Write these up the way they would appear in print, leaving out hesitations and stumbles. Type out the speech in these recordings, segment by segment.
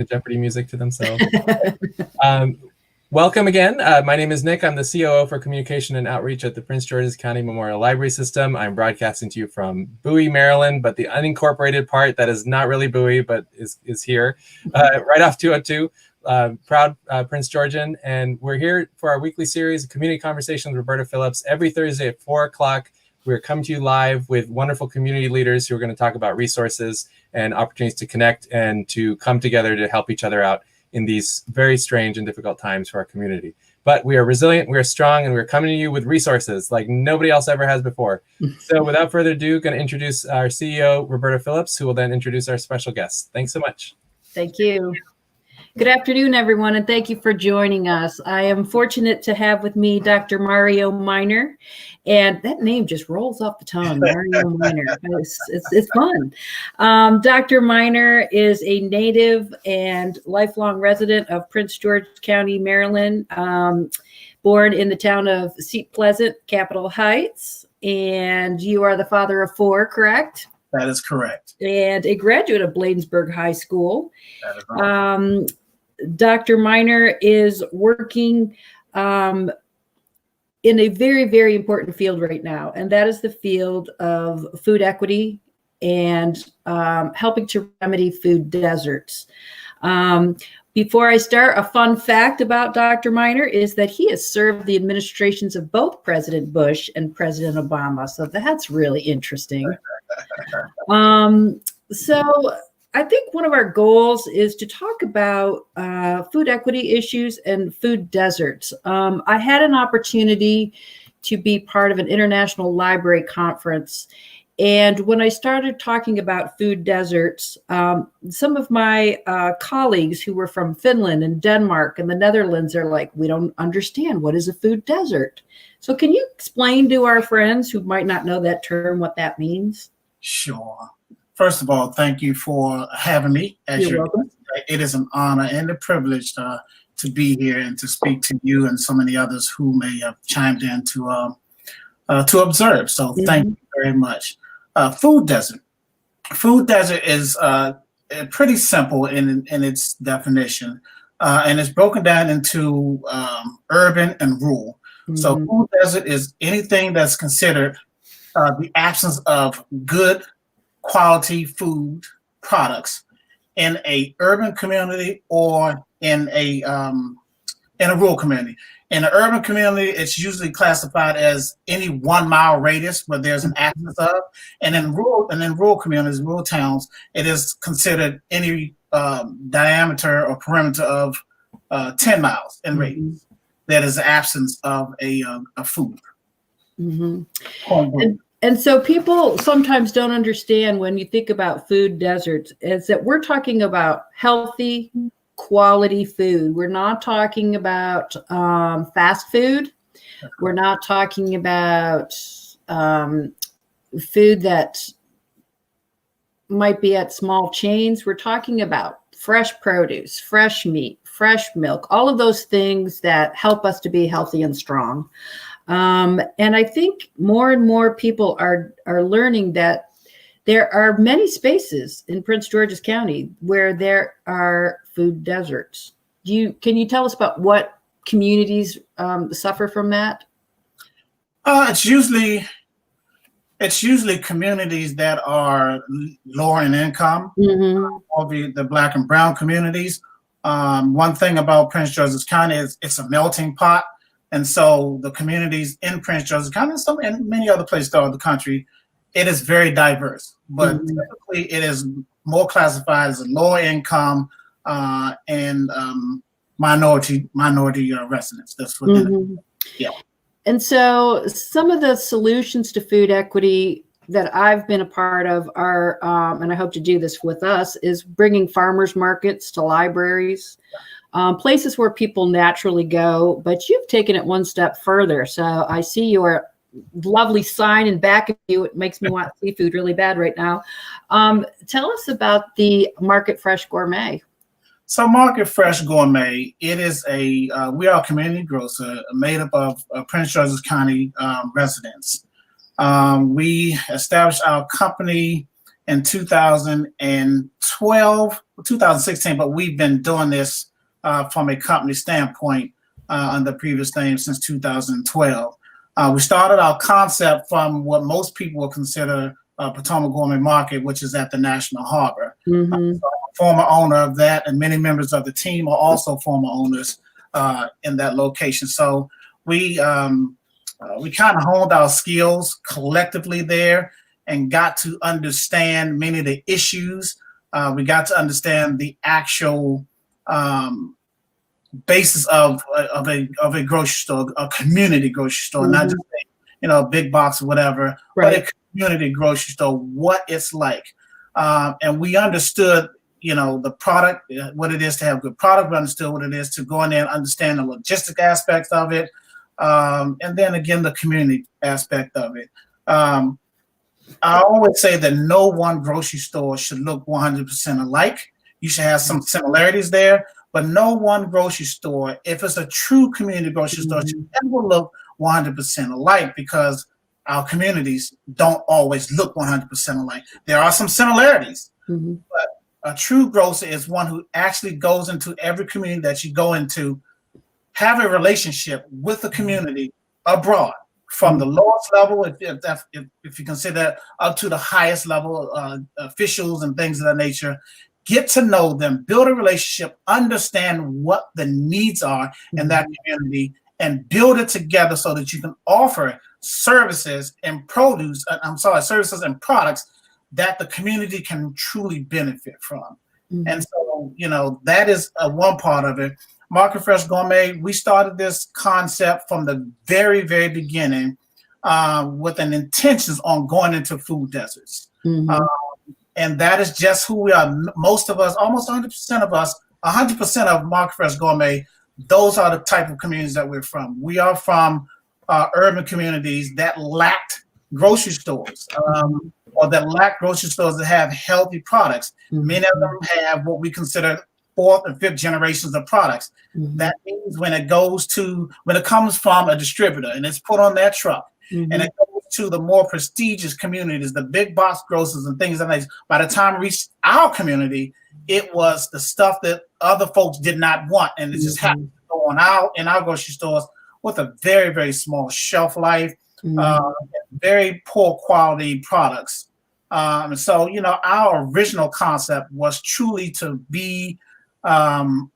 the Jeopardy music to themselves. Welcome again. My name is Nick. I'm the COO for Communication and Outreach at the Prince George's County Memorial Library System. I'm broadcasting to you from Bowie, Maryland, but the unincorporated part that is not really Bowie, but is here, right off 202. Proud Prince Georgian, and we're here for our weekly series of Community Conversations with Roberta Phillips every Thursday at 4 o'clock. We're coming to you live with wonderful community leaders who are going to talk about resources and opportunities to connect and to come together to help each other out in these very strange and difficult times for our community. But we are resilient, we are strong, and we're coming to you with resources like nobody else ever has before. So without further ado, going to introduce our CEO, Roberta Phillips, who will then introduce our special guests. Thanks so much. Thank you. Good afternoon, everyone, and thank you for joining us. I am fortunate to have with me Dr. Mario Miner, and that name just rolls off the tongue, Mario Miner. It's fun. Dr. Miner is a native and lifelong resident of Prince George's County, Maryland, born in the town of Seat Pleasant, Capitol Heights, and you are the father of 4, correct? That is correct. And a graduate of Bladensburg High School. That is right. Dr. Miner is working in a very, very important field right now, and that is the field of food equity and helping to remedy food deserts. Before I start, a fun fact about Dr. Miner is that he has served the administrations of both President Bush and President Obama, so that's really interesting. So I think one of our goals is to talk about food equity issues and food deserts. I had an opportunity to be part of an international library conference. And when I started talking about food deserts, some of my colleagues who were from Finland and Denmark and the Netherlands are like, we don't understand, what is a food desert? So can you explain to our friends who might not know that term what that means? Sure. First of all, thank you for having me. You're welcome. It is an honor and a privilege to be here and to speak to you and so many others who may have chimed in to observe. So thank you very much. Food desert. Food desert is pretty simple in its definition, and it's broken down into urban and rural. So food desert is anything that's considered the absence of good quality food products in a urban community or in a rural community. In an urban community, it's usually classified as any 1 mile radius where there's an absence of, and in rural communities, rural towns, it is considered any diameter or perimeter of 10 miles in radius. That is the absence of a food. And so people sometimes don't understand when you think about food deserts is that we're talking about healthy, quality food. We're not talking about fast food. We're not talking about food that might be at small chains. We're talking about fresh produce, fresh meat, fresh milk, all of those things that help us to be healthy and strong. And I think more and more people are learning that there are many spaces in Prince George's County where there are food deserts. Can you tell us about what communities suffer from that? It's usually communities that are lower in income, or the Black and Brown communities. One thing about Prince George's County is it's a melting pot. And so the communities in Prince George's County and many other places throughout the country, it is very diverse. But typically it is more classified as a lower income and minority residents. That's what yeah. And so some of the solutions to food equity that I've been a part of are, and I hope to do this with us, is bringing farmers markets to libraries. Places where people naturally go, but you've taken it one step further. So I see your lovely sign in back of you. It makes me want seafood really bad right now. Tell us about the Market Fresh Gourmet. So Market Fresh Gourmet, it is we are a community grocer made up of Prince George's County residents. We established our company in 2012, 2016, but we've been doing this from a company standpoint under previous name since 2012. We started our concept from what most people would consider Potomac Gourmet Market, which is at the National Harbor. Mm-hmm. So I'm a former owner of that, and many members of the team are also former owners in that location. So we kind of honed our skills collectively there and got to understand many of the issues. We got to understand the actual basis of a grocery store, a community grocery store, not just a big box or whatever, but a community grocery store, what it's like. And we understood, the product, what it is to have good product. We understood what it is to go in there and understand the logistic aspects of it. And then again, the community aspect of it. I always say that no one grocery store should look 100% alike. You should have some similarities there, but no one grocery store, if it's a true community grocery store, should never look 100% alike, because our communities don't always look 100% alike. There are some similarities, but a true grocer is one who actually goes into every community that you go into, have a relationship with the community abroad, from the lowest level, if you consider that, up to the highest level officials and things of that nature. Get to know them, build a relationship, understand what the needs are in that community, and build it together so that you can offer services and products that the community can truly benefit from. And so, that is one part of it. Market Fresh Gourmet, we started this concept from the very, very beginning with an intentions on going into food deserts. And that is just who we are. Most of us, almost 100% of us, 100% of Market Fresh Gourmet, those are the type of communities that we're from. We are from urban communities that lacked grocery stores, or that lack grocery stores that have healthy products. Many of them have what we consider fourth and fifth generations of products. That means when it comes from a distributor and it's put on their truck, and it goes to the more prestigious communities, the big box grocers and things like that, by the time it reached our community, it was the stuff that other folks did not want, and it just happened to go on in our grocery stores with a very, very small shelf life, very poor quality products. And so, our original concept was truly to be an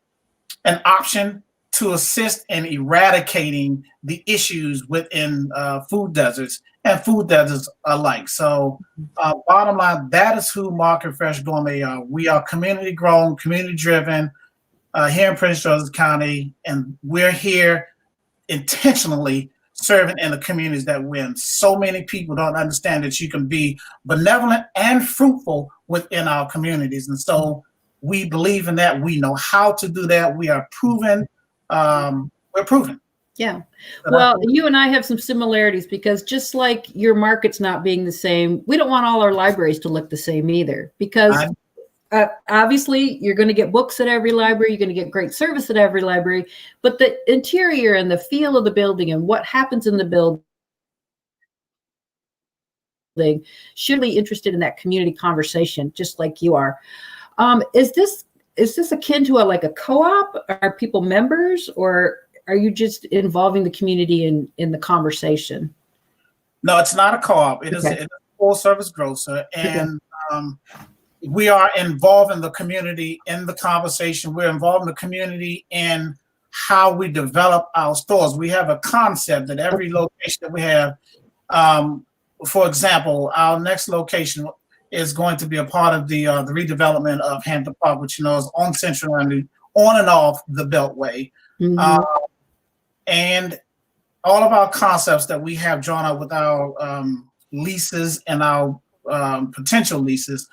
option to assist in eradicating the issues within food deserts and food deserts alike. So bottom line, that is who Market Fresh Gourmet are. We are community grown, community driven here in Prince George's County, and we're here intentionally serving in the communities that we're in. So many people don't understand that you can be benevolent and fruitful within our communities. And so we believe in that. We know how to do that. We are proven. We're proven. Yeah. Well, you and I have some similarities, because just like your market's not being the same, we don't want all our libraries to look the same either, because obviously you're going to get books at every library, you're going to get great service at every library, but the interior and the feel of the building and what happens in the building should be interested in that community conversation, just like you are. Is this akin to a co-op? Are people members, or are you just involving the community in the conversation? No, it's not a co-op. It's a full service grocer, and we are involving the community in the conversation. We're involving the community in how we develop our stores. We have a concept at every location that we have. For example, our next location is going to be a part of the redevelopment of Hampton Park, which is on Central Avenue, on and off the Beltway. And all of our concepts that we have drawn up with our leases and our potential leases,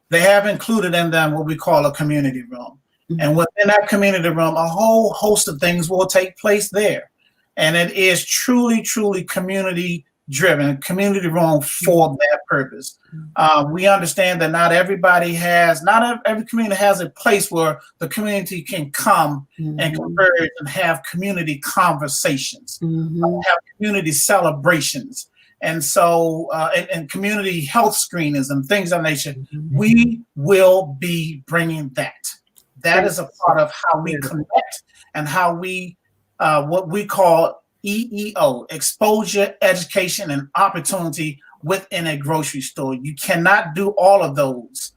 they have included in them what we call a community room. And within that community room, a whole host of things will take place there. And it is truly, truly community driven, community room for that purpose. We understand that not every community has a place where the community can come and converge and have community conversations, have community celebrations, And so, and community health screenings and things of that nature, we will be bringing that. That is a part of how we connect and how we, what we call EEO, exposure, education, and opportunity within a grocery store. You cannot do all of those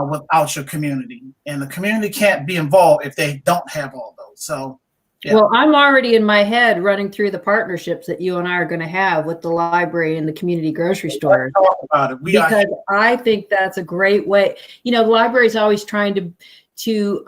without your community, and the community can't be involved if they don't have all those. So, yeah. Well, I'm already in my head running through the partnerships that you and I are going to have with the library and the community grocery stores. Let's talk about it. Because I think that's a great way. You know, the library is always trying to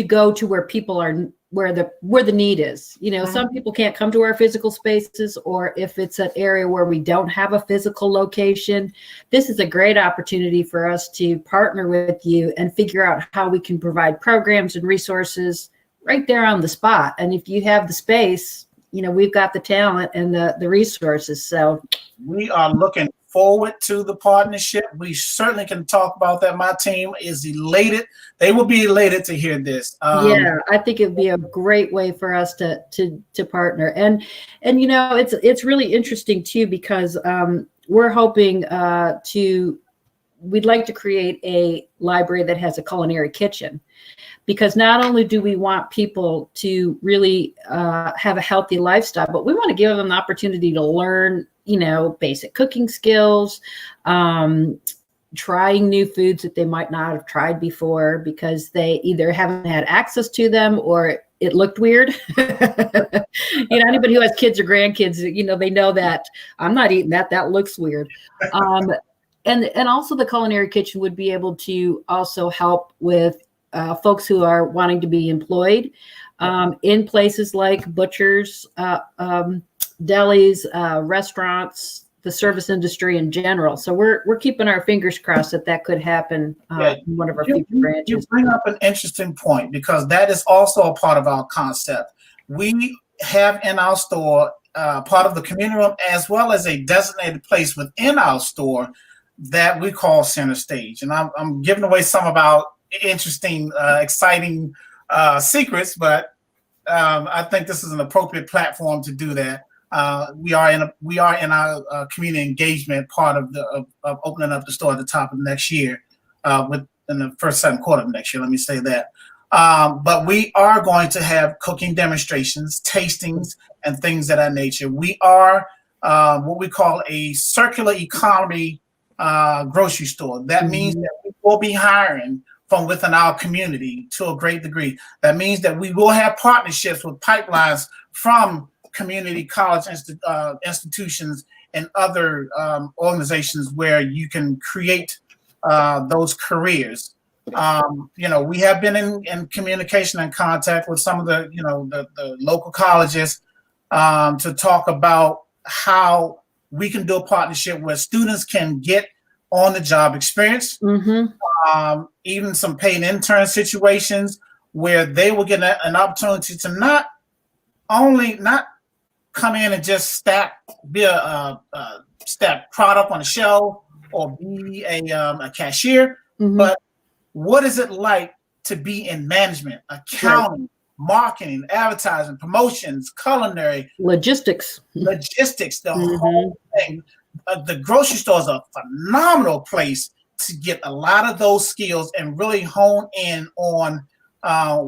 go to where people are, where the need is. You know, some people can't come to our physical spaces, or if it's an area where we don't have a physical location, this is a great opportunity for us to partner with you and figure out how we can provide programs and resources right there on the spot. And if you have the space, you know, we've got the talent and the resources. So we are looking forward to the partnership. We certainly can talk about that. My team is elated. They will be elated to hear this. Yeah, I think it'd be a great way for us to partner. And you know, it's really interesting too, because we're hoping we'd like to create a library that has a culinary kitchen, because not only do we want people to really have a healthy lifestyle, but we want to give them the opportunity to learn, you know, basic cooking skills, trying new foods that they might not have tried before because they either haven't had access to them or it looked weird. You know, anybody who has kids or grandkids, you know, they know that I'm not eating that. That looks weird. And also the culinary kitchen would be able to also help with folks who are wanting to be employed in places like butchers, delis, restaurants, the service industry in general. So we're keeping our fingers crossed that could happen in one of our future branches. You bring up an interesting point, because that is also a part of our concept. We have in our store part of the community room, as well as a designated place within our store that we call Center Stage. And I'm giving away some of our interesting, exciting secrets, but I think this is an appropriate platform to do that. We are in our community engagement part of opening up the store at the top of next year, in the first 7 quarter of next year. Let me say that. But we are going to have cooking demonstrations, tastings, and things of that nature. We are what we call a circular economy grocery store. That means that we will be hiring from within our community to a great degree. That means that we will have partnerships with pipelines from community college institutions and other organizations where you can create those careers. You know, we have been in communication and contact with some of the, you know, the local colleges to talk about how we can do a partnership where students can get on the job experience, even some paid intern situations where they will get an opportunity to not come in and just be a stack product on the shelf or be a cashier, but what is it like to be in management, accounting, marketing, advertising, promotions, culinary, logistics, the whole thing. The grocery store is a phenomenal place to get a lot of those skills and really hone in on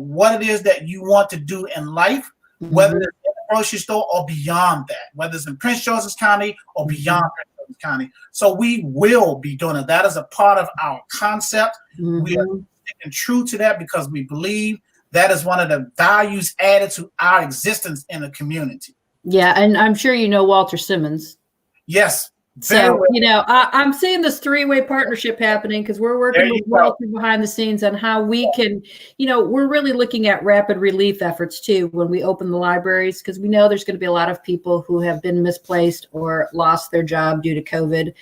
what it is that you want to do in life, whether it's in the grocery store or beyond that, whether it's in Prince George's County or beyond Prince George's County. So we will be doing it. That is a part of our concept. We are sticking true to that because we believe that is one of the values added to our existence in the community. Yeah, and I'm sure you know Walter Simmons. Yes. So, you know, I'm seeing this 3-way partnership happening because we're working with Walter behind the scenes on how we can, you know, we're really looking at rapid relief efforts too when we open the libraries, because we know there's going to be a lot of people who have been misplaced or lost their job due to COVID.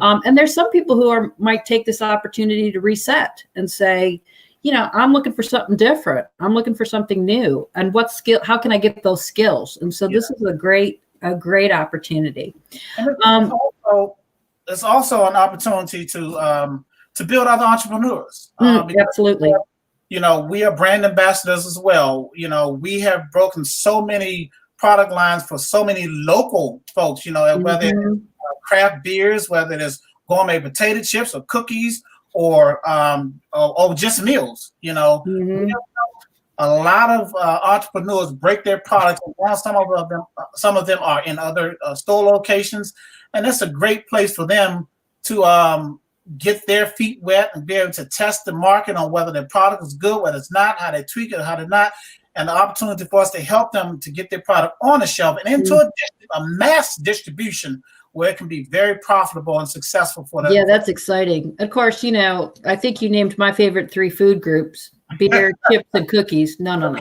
And there's some people who might take this opportunity to reset and say, you know, I'm looking for something different. I'm looking for something new. And how can I get those skills? And so this is a great opportunity. It's also an opportunity to build other entrepreneurs. Absolutely. You know, we are brand ambassadors as well. You know, we have broken so many product lines for so many local folks, whether it's craft beers, whether it's gourmet potato chips or cookies or just meals. We have a lot of entrepreneurs break their products, and now some of them are in other store locations, and that's a great place for them to get their feet wet and be able to test the market on whether their product is good, whether it's not, how they tweak it, how they're not, and the opportunity for us to help them to get their product on the shelf and into a mass distribution where it can be very profitable and successful for them. Yeah, that's exciting. Of course, I think you named my favorite 3 food groups: beer, chips, and cookies. No.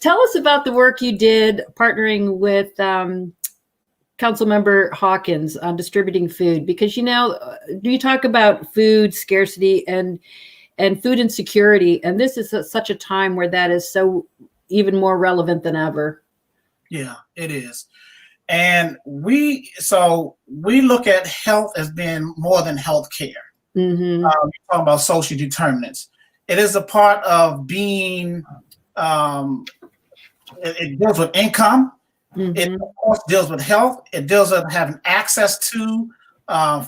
Tell us about the work you did partnering with Councilmember Hawkins on distributing food, because you talk about food scarcity and food insecurity, and this is such a time where that is so even more relevant than ever. Yeah, it is. And we look at health as being more than health care. We're talking about social determinants. It is a part of being, it deals with income. It, of course, deals with health. It deals with having access to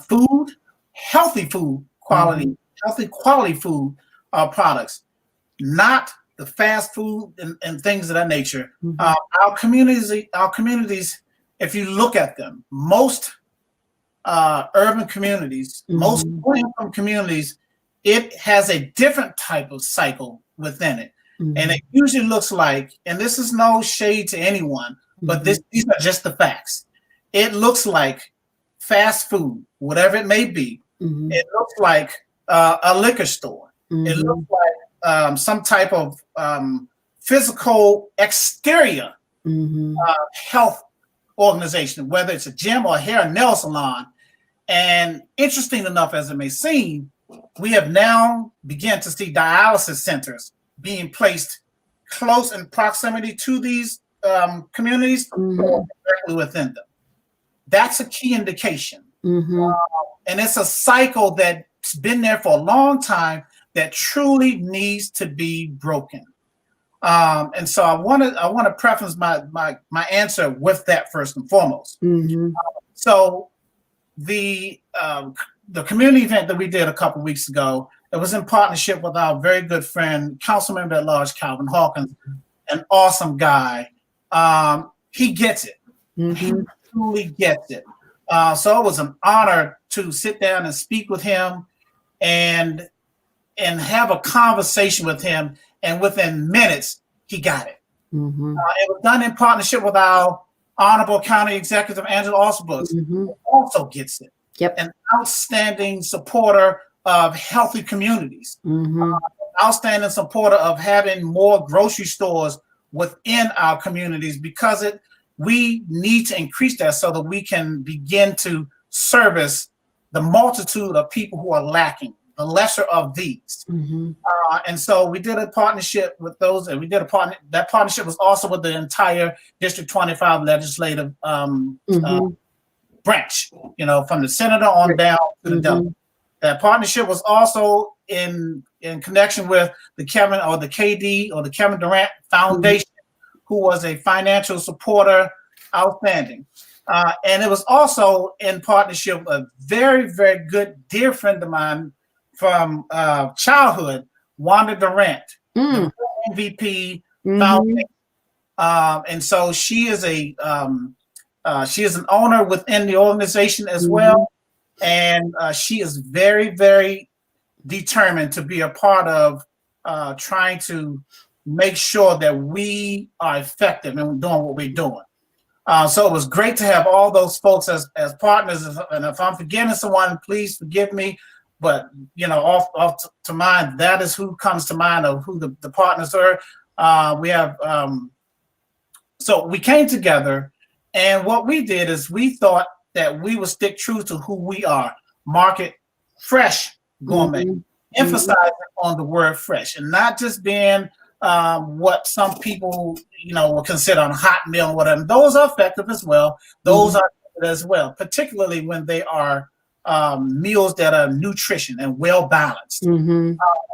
food, healthy food, healthy quality food products, not the fast food and things of that nature. Our communities, if you look at them, most urban communities, most low-income communities, it has a different type of cycle within it. And it usually looks like, and this is no shade to anyone, but these are just the facts. It looks like fast food, whatever it may be. It looks like a liquor store. It looks like some type of physical exterior health organization, whether it's a gym or a hair and nail salon. And interesting enough as it may seem, we have now begun to see dialysis centers being placed close in proximity to these communities or directly within them. That's a key indication. And it's a cycle that's been there for a long time that truly needs to be broken. And so I want to preface my answer with that first and foremost. So the community event that we did a couple weeks ago, it was in partnership with our very good friend, Councilmember at Large Calvin Hawkins, an awesome guy. He gets it. He truly gets it. So it was an honor to sit down and speak with him and have a conversation with him. And within minutes, he got it. It was done in partnership with our Honorable County Executive, Angela Alsabooks, who also gets it. An outstanding supporter of healthy communities, outstanding supporter of having more grocery stores within our communities, because we need to increase that so that we can begin to service the multitude of people who are lacking, the lesser of these. And so we did a partnership with those, and that partnership was also with the entire District 25 legislative branch, from the senator on down to the delegate. That partnership was also in connection with the Kevin Durant Foundation, who was a financial supporter, outstanding. And it was also in partnership with a very, very good dear friend of mine from childhood, Wanda Durant, the MVP Foundation. And so she is an owner within the organization as well. And she is very, very determined to be a part of trying to make sure that we are effective in doing what we're doing. So it was great to have all those folks as partners. And if I'm forgetting someone, please forgive me. But, off to mind, that is who comes to mind of who the partners are. We have, so we came together, and what we did is we thought that we would stick true to who we are, market fresh gourmet, emphasizing on the word fresh, and not just being what some people, will consider a hot meal or whatever. Those are effective as well. Those are good as well, particularly when they are meals that are nutrition and well balanced. Mm-hmm.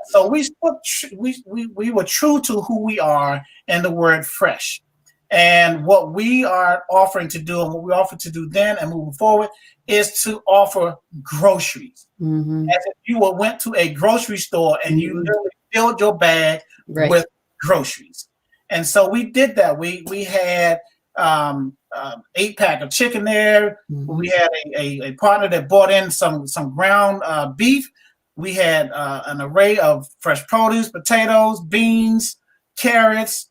So we were true to who we are and the word fresh. And what we are offering to do, and what we offered to do then and moving forward, is to offer groceries. Mm-hmm. As if you went to a grocery store and you literally filled your bag with groceries. And so we did that. We had 8-pack of chicken there. Mm-hmm. We had a partner that brought in some ground beef. We had an array of fresh produce, potatoes, beans, carrots,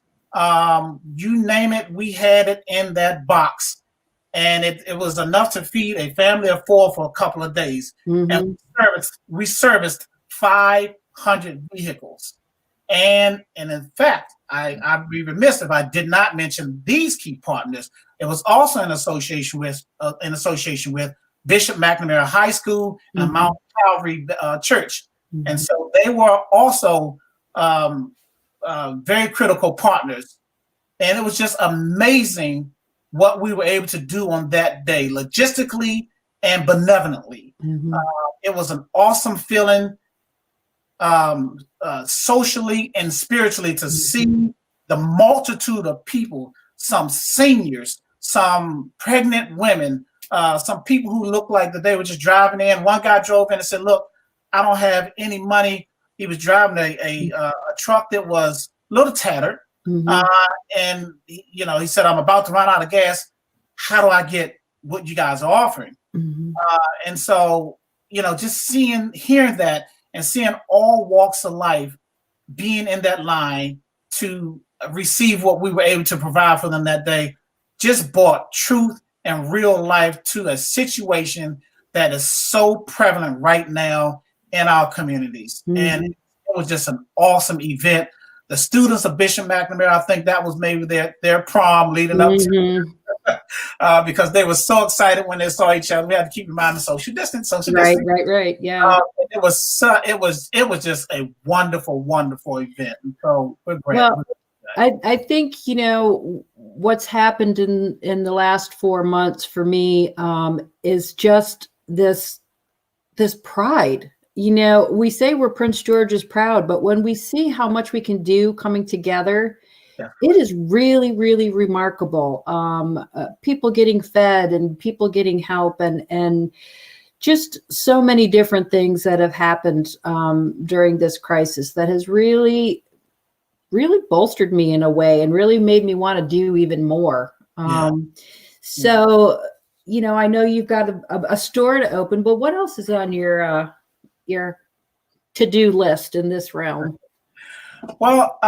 you name it, we had it in that box. And it was enough to feed a family of 4 for a couple of days. Mm-hmm. And we serviced 500 vehicles. And in fact, I'd be remiss if I did not mention these key partners. It was also in association with Bishop McNamara High School and Mount Calvary Church. Mm-hmm. And so they were also very critical partners. And it was just amazing what we were able to do on that day, logistically and benevolently. Mm-hmm. It was an awesome feeling, socially and spiritually, to see the multitude of people, some seniors, some pregnant women, some people who looked like that they were just driving in. One guy drove in and said, "Look, I don't have any money." He was driving a truck that was a little tattered. Mm-hmm. And he said, "I'm about to run out of gas. How do I get what you guys are offering?" Mm-hmm. And so, just hearing that and seeing all walks of life being in that line to receive what we were able to provide for them that day, just brought truth and real life to a situation that is so prevalent right now in our communities. Mm-hmm. And it was just an awesome event. The students of Bishop McNamara, I think that was maybe their prom leading up to because they were so excited when they saw each other. We had to keep in mind the social distance. Right. Yeah. It was just a wonderful, wonderful event. And so we're great. Well, I think what's happened in the last 4 months for me is just this pride. We say we're Prince George's proud, but when we see how much we can do coming together, it is really, really remarkable. People getting fed and people getting help and just so many different things that have happened during this crisis that has really, really bolstered me in a way and really made me want to do even more. So, I know you've got a store to open, but what else is on your to-do list in this realm? Well,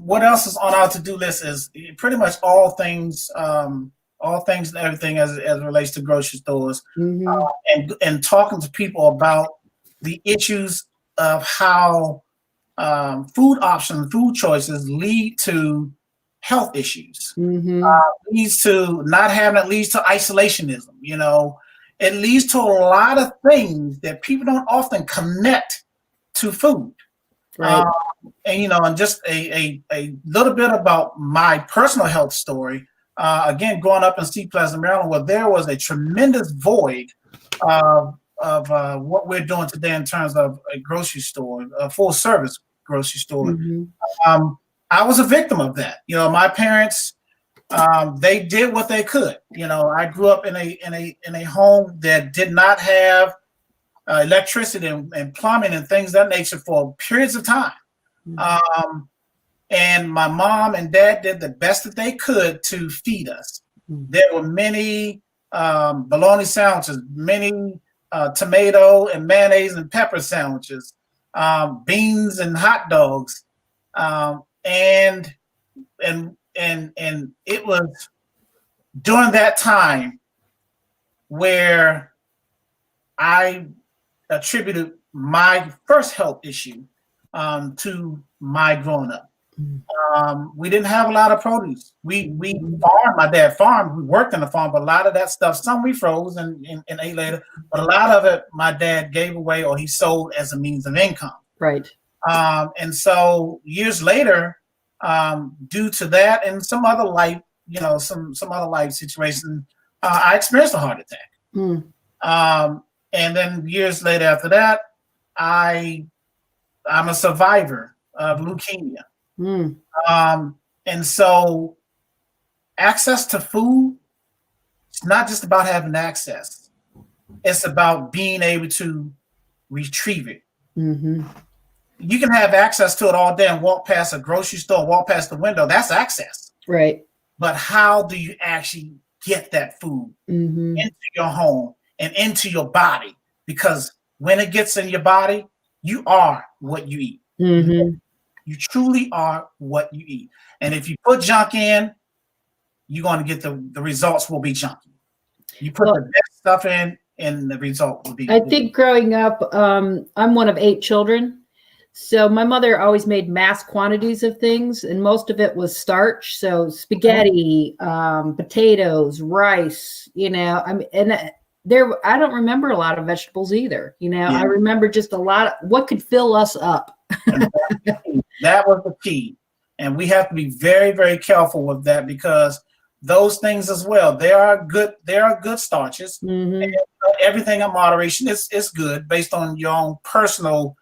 what else is on our to-do list is pretty much all things and everything as it relates to grocery stores, and talking to people about the issues of how food options, food choices lead to health issues. Leads to not having it, leads to isolationism. It leads to a lot of things that people don't often connect to food. Right. And just a little bit about my personal health story. Again, growing up in Sea Pleasant, Maryland, where there was a tremendous void of what we're doing today in terms of a grocery store, a full service grocery store. I was a victim of that. My parents, they did what they could. I grew up in a home that did not have electricity and plumbing and things of that nature for periods of time. And my mom and dad did the best that they could to feed us. There were many bologna sandwiches, many tomato and mayonnaise and pepper sandwiches, beans and hot dogs, and it was during that time where I attributed my first health issue to my growing up. We didn't have a lot of produce. We farmed. My dad farmed. We worked in the farm, but a lot of that stuff, some we froze and ate later, but a lot of it my dad gave away or he sold as a means of income. Right. And so years later, due to that and some other life, some other life situation, I experienced a heart attack. And then years later after that, I'm a survivor of leukemia. And so access to food, it's not just about having access. It's about being able to retrieve it. You can have access to it all day and walk past a grocery store, walk past the window. That's access. Right. But how do you actually get that food into your home and into your body? Because when it gets in your body, you are what you eat. You truly are what you eat. And if you put junk in, you're going to get the results will be junky. You put the best stuff in, and the result will be. I think growing up, I'm one of 8 children. So my mother always made mass quantities of things, and most of it was starch. So spaghetti, potatoes, rice, I mean, and I don't remember a lot of vegetables either. I remember just a lot of what could fill us up. That was the key. And we have to be very, very careful with that, because those things as well, there are good starches. And everything in moderation is good based on your own personal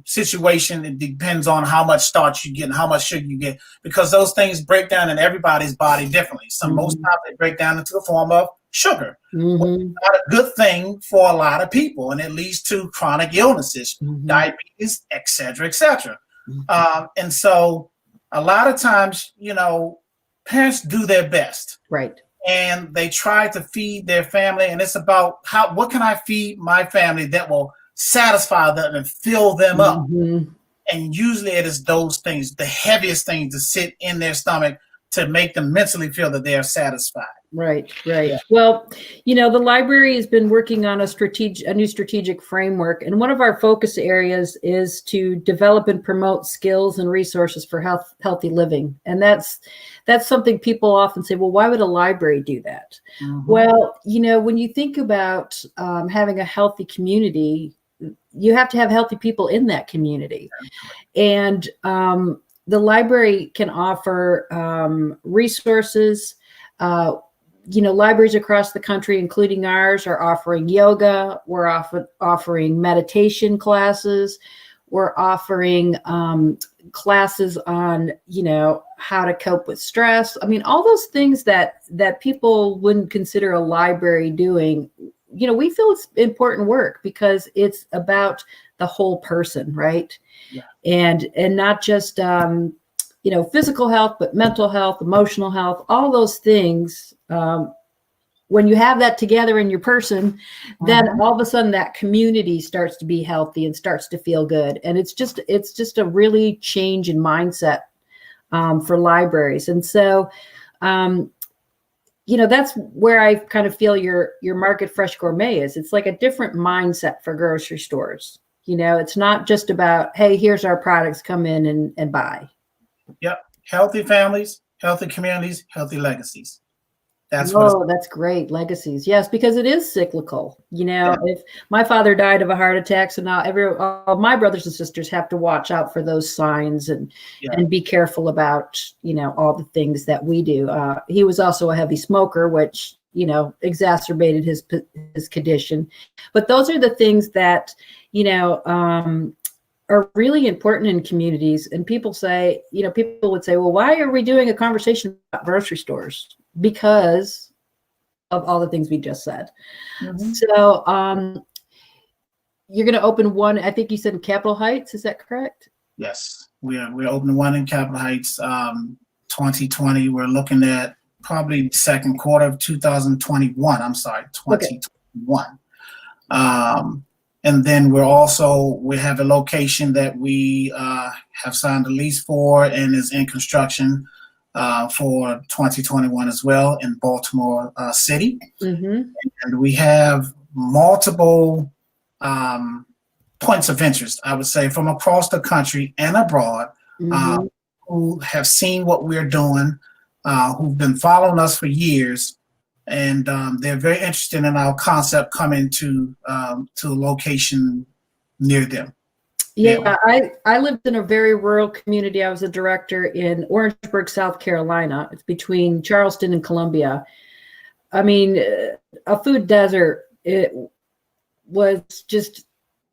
situation. It depends on how much starch you get and how much sugar you get, because those things break down in everybody's body differently. So most times they break down into the form of sugar, which is not a good thing for a lot of people, and it leads to chronic illnesses, diabetes, et cetera, et cetera. And so a lot of times, parents do their best, right? And they try to feed their family, and it's about what can I feed my family that will satisfy them and fill them up. And usually it is those things, the heaviest things, to sit in their stomach to make them mentally feel that they are satisfied. Right. Yeah. Well, the library has been working on a new strategic framework, and one of our focus areas is to develop and promote skills and resources for healthy living. And that's something people often say, well, why would a library do that? Well, when you think about having a healthy community, you have to have healthy people in that community. And the library can offer resources. Libraries across the country, including ours, are offering yoga. We're offering meditation classes. We're offering classes on, how to cope with stress. I mean, all those things that people wouldn't consider a library doing. We feel it's important work because it's about the whole person, right? Yeah. And not just physical health, but mental health, emotional health, all those things. When you have that together in your person, then all of a sudden that community starts to be healthy and starts to feel good. And it's just a really change in mindset for libraries. And so, that's where I kind of feel your Market Fresh Gourmet is. It's like a different mindset for grocery stores. It's not just about, hey, here's our products, come in and buy. Yep. Healthy families, healthy communities, healthy legacies. That's great. Legacies. Yes, because it is cyclical. If my father died of a heart attack, so now all my brothers and sisters have to watch out for those signs and be careful about, all the things that we do. He was also a heavy smoker, which, exacerbated his condition. But those are the things that, are really important in communities. And people would say, well, why are we doing a conversation about grocery stores? Because of all the things we just said. So you're going to open one, I think you said in Capitol Heights, is that correct? Yes, we're opening one in Capitol Heights 2020. We're looking at probably second quarter of 2021. I'm sorry, 2021. Okay. And then we have a location that we have signed a lease for and is in construction for 2021 as well in Baltimore City. And we have multiple points of interest, I would say, from across the country and abroad who have seen what we're doing, who've been following us for years. And they're very interested in our concept coming to a location near them. Yeah, I lived in a very rural community. I was a director in Orangeburg, South Carolina. It's between Charleston and Columbia. I mean, a food desert, was just,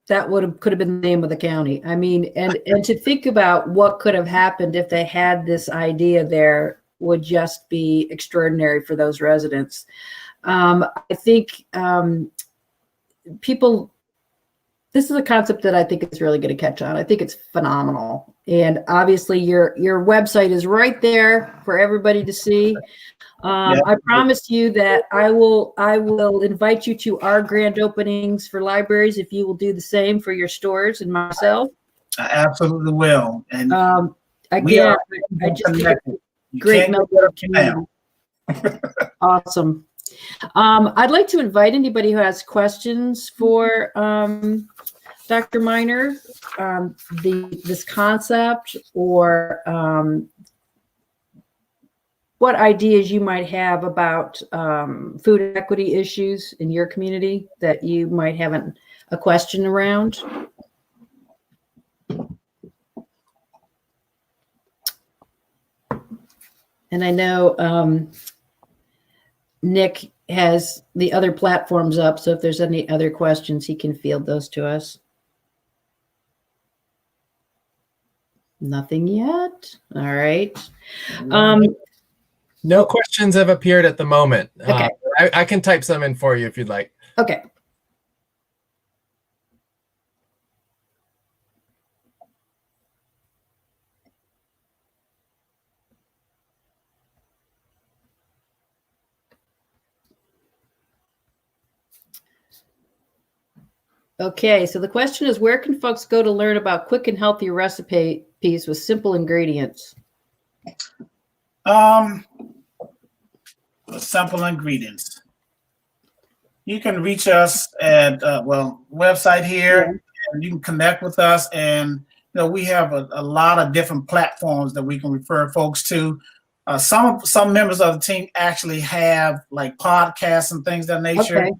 could have been the name of the county. I mean, and to think about what could have happened if they had this idea there would just be extraordinary for those residents. I think this is a concept that I think is really going to catch on. I think it's phenomenal. And obviously your website is right there for everybody to see. I promise you that I will invite you to our grand openings for libraries if you will do the same for your stores and myself. I absolutely will. And again, I just think it's a great community. Awesome. I'd like to invite anybody who has questions for Dr. Miner, this concept, or what ideas you might have about food equity issues in your community that you might have a question around. And I know Nick has the other platforms up, so if there's any other questions, he can field those to us. Nothing yet. All right. No questions have appeared at the moment. Okay. I can type some in for you if you'd like. Okay. Okay, so the question is, where can folks go to learn about quick and healthy recipes with simple ingredients? Simple ingredients. You can reach us at website here, and you can connect with us. And we have a lot of different platforms that we can refer folks to. Some members of the team actually have like podcasts and things of that nature. Okay.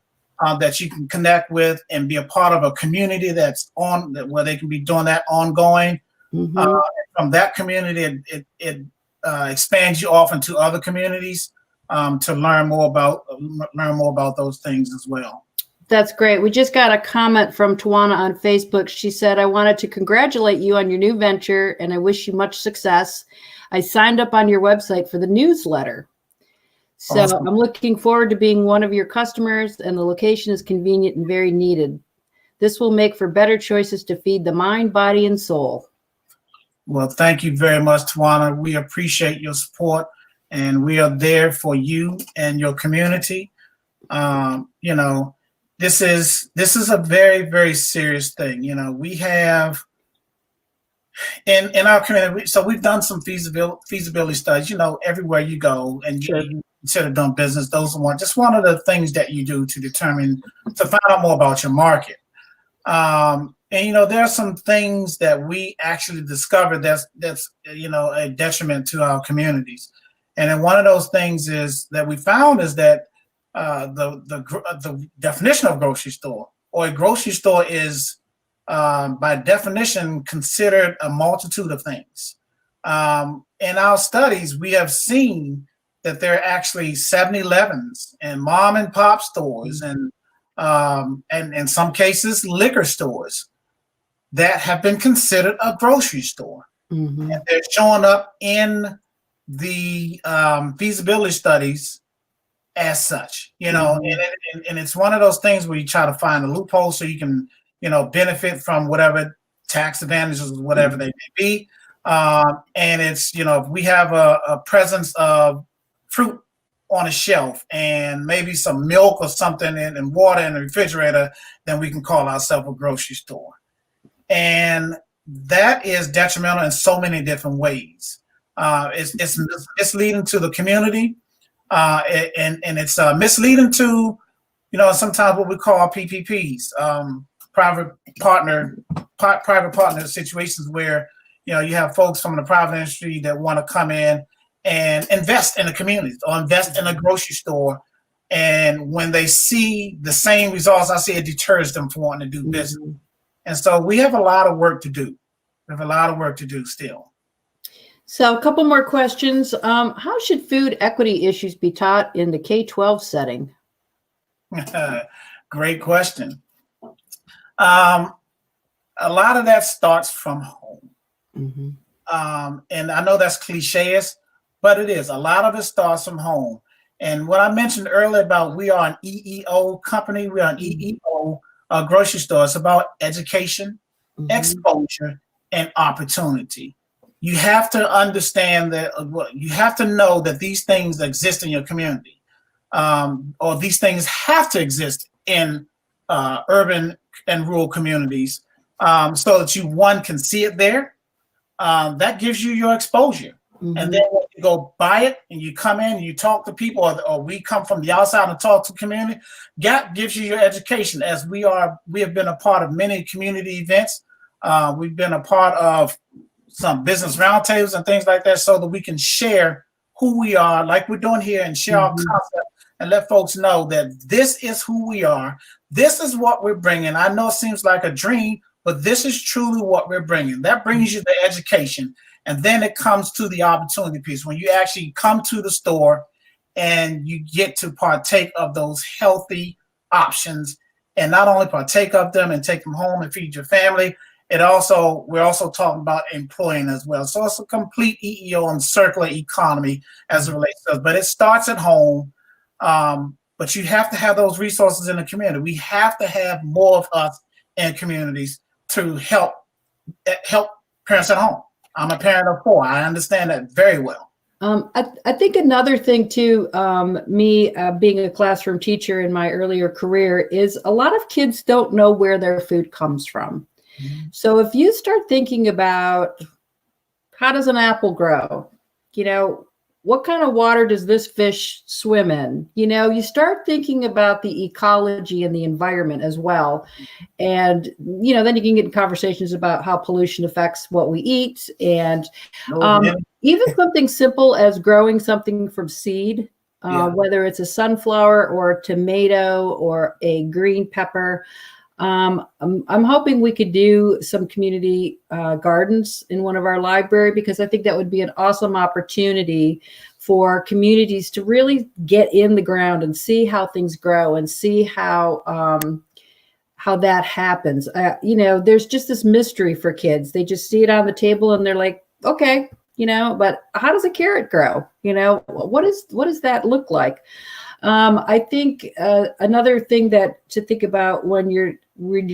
That you can connect with and be a part of a community that's where they can be doing that ongoing. Mm-hmm. From that community, it expands you off into other communities to learn more about those things as well. That's great. We just got a comment from Tawana on Facebook. She said, "I wanted to congratulate you on your new venture, and I wish you much success. I signed up on your website for the newsletter. So awesome. I'm looking forward to being one of your customers, and the location is convenient and very needed. This will make for better choices to feed the mind, body, and soul." Well, thank you very much, Tawana. We appreciate your support, and we are there for you and your community. This is a very, very serious thing. We have in our community. So we've done some feasibility studies. Everywhere you go and you consider doing business, those are one of the things that you do to find out more about your market. And there are some things that we actually discovered that's a detriment to our communities. And then one of those things is that we found is that the definition of grocery store, or a grocery store, is by definition considered a multitude of things. In our studies, we have seen that there are actually 7-Elevens and mom and pop stores and in some cases liquor stores that have been considered a grocery store. Mm-hmm. And they're showing up in the feasibility studies as such, mm-hmm. and it's one of those things where you try to find a loophole so you can, benefit from whatever tax advantages, whatever they may be. And it's, if we have a presence of fruit on a shelf and maybe some milk or something and water in the refrigerator, then we can call ourselves a grocery store. And that is detrimental in so many different ways. It's leading to the community, and it's misleading to, sometimes what we call PPPs, private partner situations where, you have folks from the private industry that want to come in and invest in the community or invest in a grocery store. And when they see the same results, I see it deters them from wanting to do business. Mm-hmm. And so we have a lot of work to do. We have a lot of work to do still. So a couple more questions. How should food equity issues be taught in the K-12 setting? Great question. A lot of that starts from home. Mm-hmm. And I know that's cliches, but it is. A lot of it starts from home. And what I mentioned earlier about we are an EEO company, we are an EEO grocery store. It's about education, exposure, and opportunity. You have to understand that, you have to know that these things exist in your community, or these things have to exist in urban and rural communities, so that you, one, can see it there. That gives you your exposure. And then when you go buy it and you come in and you talk to people, or we come from the outside and talk to community, that gives you your education. As we have been a part of many community events. We've been a part of some business roundtables and things like that, so that we can share who we are, like we're doing here, and share our concept and let folks know that this is who we are. This is what we're bringing. I know it seems like a dream, but this is truly what we're bringing. That brings you the education. And then it comes to the opportunity piece, when you actually come to the store and you get to partake of those healthy options, and not only partake of them and take them home and feed your family. We're also talking about employing as well. So it's a complete EEO and circular economy as it relates to us. But it starts at home. But you have to have those resources in the community. We have to have more of us in communities to help parents at home. I'm a parent of 4. I understand that very well. I think another thing too, me being a classroom teacher in my earlier career, is a lot of kids don't know where their food comes from. So if you start thinking about, how does an apple grow? What kind of water does this fish swim in? You start thinking about the ecology and the environment as well. And, then you can get in conversations about how pollution affects what we eat. And even something simple as growing something from seed, whether it's a sunflower or a tomato or a green pepper. I'm hoping we could do some community gardens in one of our library, because I think that would be an awesome opportunity for communities to really get in the ground and see how things grow and see how that happens. There's just this mystery for kids. They just see it on the table and they're like, okay, but how does a carrot grow? What does that look like? I think another thing to think about when you're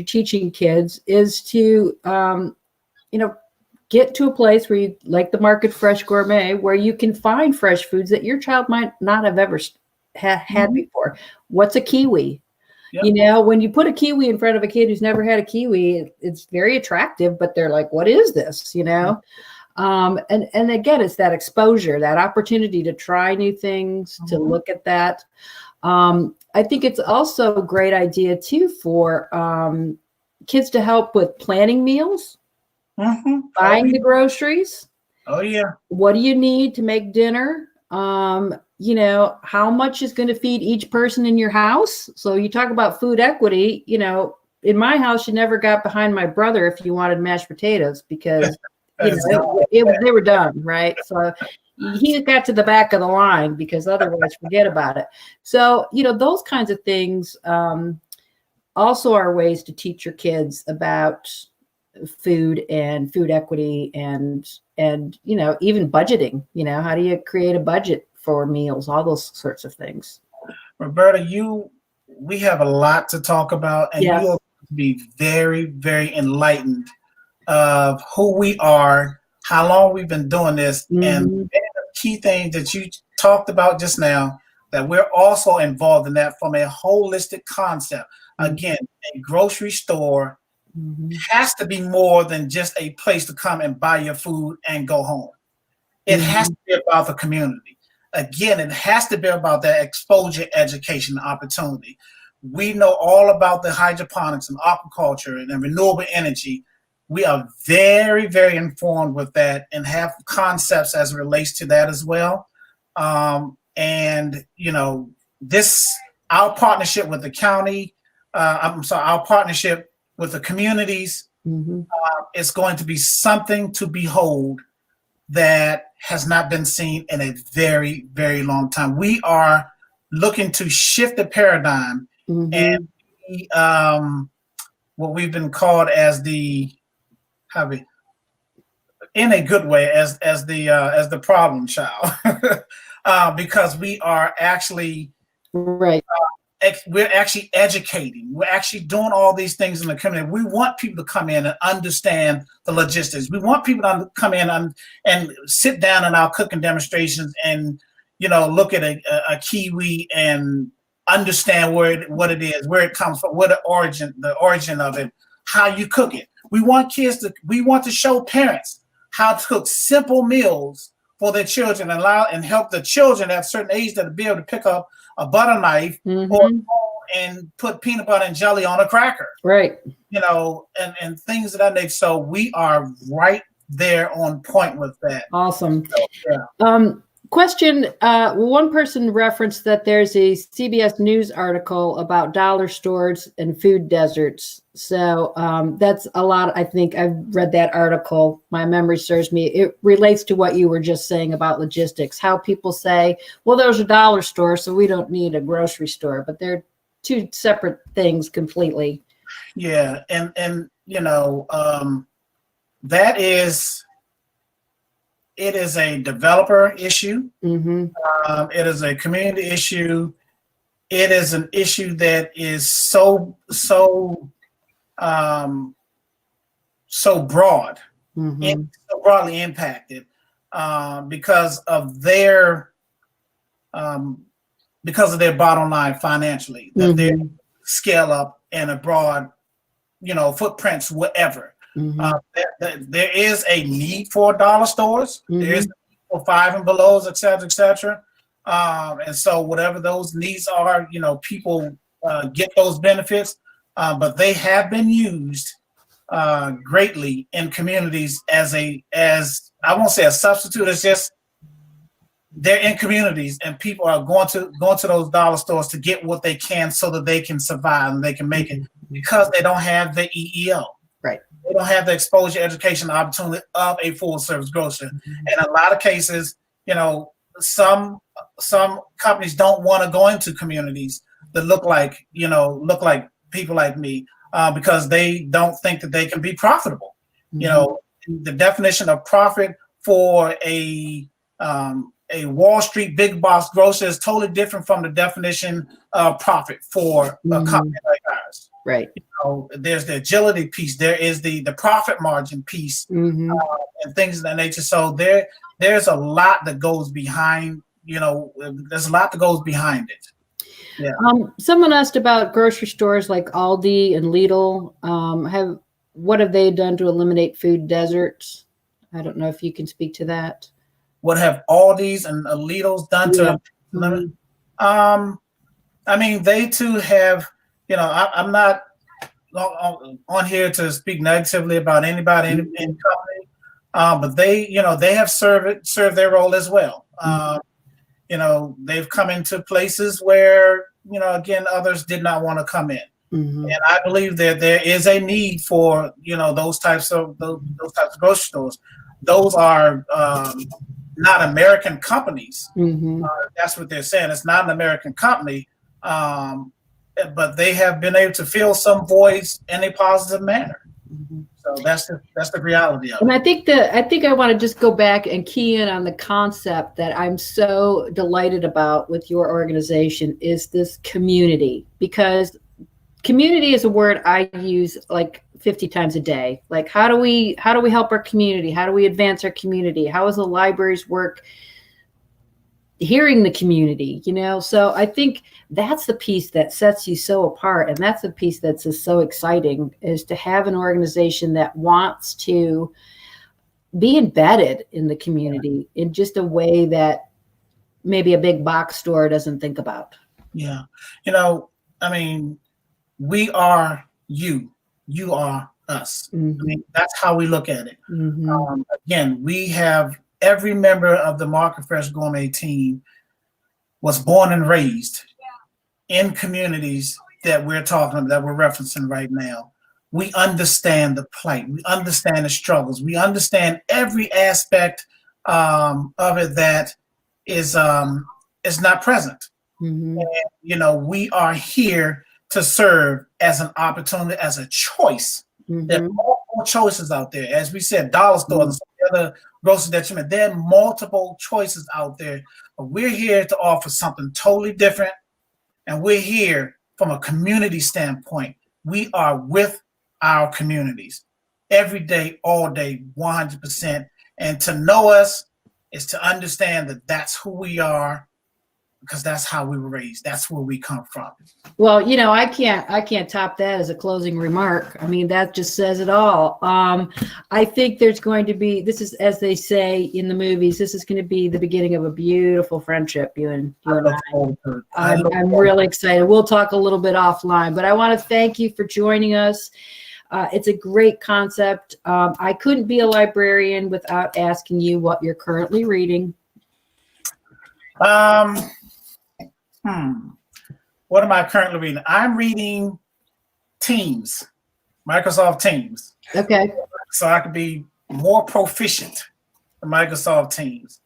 teaching kids is to, get to a place where you, like the Market Fresh Gourmet, where you can find fresh foods that your child might not have ever had before. What's a kiwi? Yep. When you put a kiwi in front of a kid who's never had a kiwi, it's very attractive, but they're like, what is this? And again, it's that exposure, that opportunity to try new things, to look at that. I think it's also a great idea too for kids to help with planning meals, buying the groceries. Oh yeah. What do you need to make dinner? How much is going to feed each person in your house? So you talk about food equity, in my house, you never got behind my brother if you wanted mashed potatoes, because they were done, right? So he got to the back of the line, because otherwise forget about it. So, those kinds of things also are ways to teach your kids about food and food equity and even budgeting. How do you create a budget for meals, all those sorts of things. Roberta, we have a lot to talk about, and you'll be very, very enlightened of who we are, how long we've been doing this, and the key things that you talked about just now, that we're also involved in that from a holistic concept. Again, a grocery store has to be more than just a place to come and buy your food and go home. It has to be about the community. Again, it has to be about that exposure, education, opportunity. We know all about the hydroponics and aquaculture and renewable energy. We are very, very informed with that and have concepts as it relates to that as well. Our partnership with the county, our partnership with the communities is going to be something to behold that has not been seen in a very, very long time. We are looking to shift the paradigm and what we've been called as in a good way, as the problem child, because we are actually right. We're actually educating. We're actually doing all these things in the community. We want people to come in and understand the logistics. We want people to come in and sit down in our cooking demonstrations and, look at a kiwi and understand what it is, where it comes from, what the origin of it, how you cook it. We want to show parents how to cook simple meals for their children and help the children at a certain age to be able to pick up a butter knife and put peanut butter and jelly on a cracker. Right. And things of that nature. So we are right there on point with that. Awesome. So, yeah. Question, one person referenced that there's a CBS News article about dollar stores and food deserts. So that's a lot. I think I've read that article. My memory serves me. It relates to what you were just saying about logistics, how people say, well, there's a dollar store, so we don't need a grocery store, but they're two separate things completely. Yeah. And that is, it is a developer issue. It is a community issue. It is an issue that is so broad and so broadly impacted because of their bottom line financially, that they scale up and abroad, footprints, whatever. There is a need for dollar stores. There is a need for 5 and belows, et cetera, et cetera. And so whatever those needs are, people get those benefits, but they have been used greatly in communities as I won't say a substitute. It's just they're in communities and people are going to those dollar stores to get what they can so that they can survive and they can make it because they don't have the EEO. Right. They don't have the exposure education opportunity of a full service grocer. In a lot of cases, some companies don't want to go into communities that look like people like me because they don't think that they can be profitable. The definition of profit for a Wall Street big box grocer is totally different from the definition of profit for a company like ours. Right. There's the agility piece. There is the profit margin piece and things of that nature. So there's a lot that goes behind. There's a lot that goes behind it. Yeah. Someone asked about grocery stores like Aldi and Lidl. What have they done to eliminate food deserts? I don't know if you can speak to that. What have Aldi's and Lidl's done to limit? I mean, they too have. I'm not on here to speak negatively about anybody in company, but they have served their role as well. They've come into places where again others did not want to come in, and I believe that there is a need for those types of grocery stores. Those are not American companies. That's what they're saying. It's not an American company. But they have been able to fill some voids in a positive manner. So that's the reality of it. And I think I want to just go back and key in on the concept that I'm so delighted about with your organization is this community, because community is a word I use like 50 times a day. Like, how do we help our community? How do we advance our community? How does the libraries work? Hearing the community, so I think that's the piece that sets you so apart. And that's the piece that's just so exciting, is to have an organization that wants to be embedded in the community in just a way that maybe a big box store doesn't think about. Yeah. I mean, we are you are us. I mean, that's how we look at it. Again, we have every member of the Market Fresh Gourmet team was born and raised in communities that we're referencing right now. We understand the plight. We understand the struggles. We understand every aspect of it that is not present. And, we are here to serve as an opportunity, as a choice. Mm-hmm. There are multiple choices out there. As we said, dollar stores and other grocery that you meant, there are multiple choices out there. But we're here to offer something totally different. And we're here from a community standpoint. We are with our communities every day, all day, 100%. And to know us is to understand that that's who we are, because that's how we were raised. That's where we come from. Well, you know, I can't top that as a closing remark. I mean, that just says it all. I think there's going to be, this is, as they say in the movies, this is going to be the beginning of a beautiful friendship, you and I. I'm really excited. We'll talk a little bit offline, but I want to thank you for joining us. It's a great concept. I couldn't be a librarian without asking you what you're currently reading. What am I currently reading? I'm reading Teams, Microsoft Teams. Okay. So I could be more proficient in Microsoft Teams.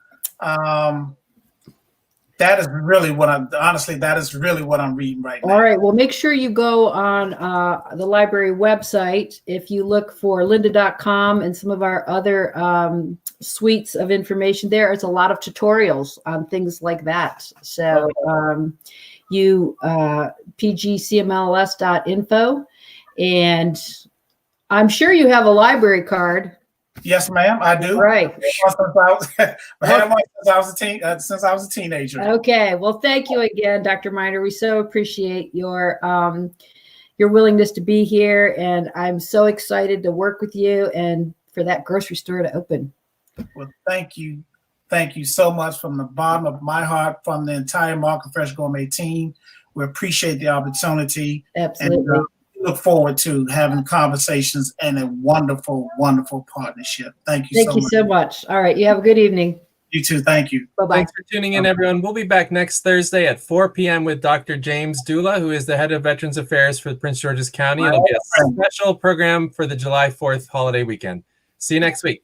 That is really what I'm reading right now. All right. Well, make sure you go on the library website. If you look for lynda.com and some of our other suites of information there's a lot of tutorials on things like that. So PGCMLS.info, and I'm sure you have a library card. Yes, ma'am, I do. Right. I had one since I was a teenager. Okay. Well, thank you again, Dr. Miner. We so appreciate your willingness to be here, and I'm so excited to work with you and for that grocery store to open. Well, thank you. Thank you so much from the bottom of my heart, from the entire Market Fresh Gourmet team. We appreciate the opportunity. Absolutely. And, look forward to having conversations and a wonderful, wonderful partnership. Thank you so much. All right. You have a good evening. You too. Thank you. Bye-bye. Thanks for tuning in, everyone. We'll be back next Thursday at 4 p.m. with Dr. James Dula, who is the head of Veterans Affairs for Prince George's County. It'll be a special program for the July 4th holiday weekend. See you next week.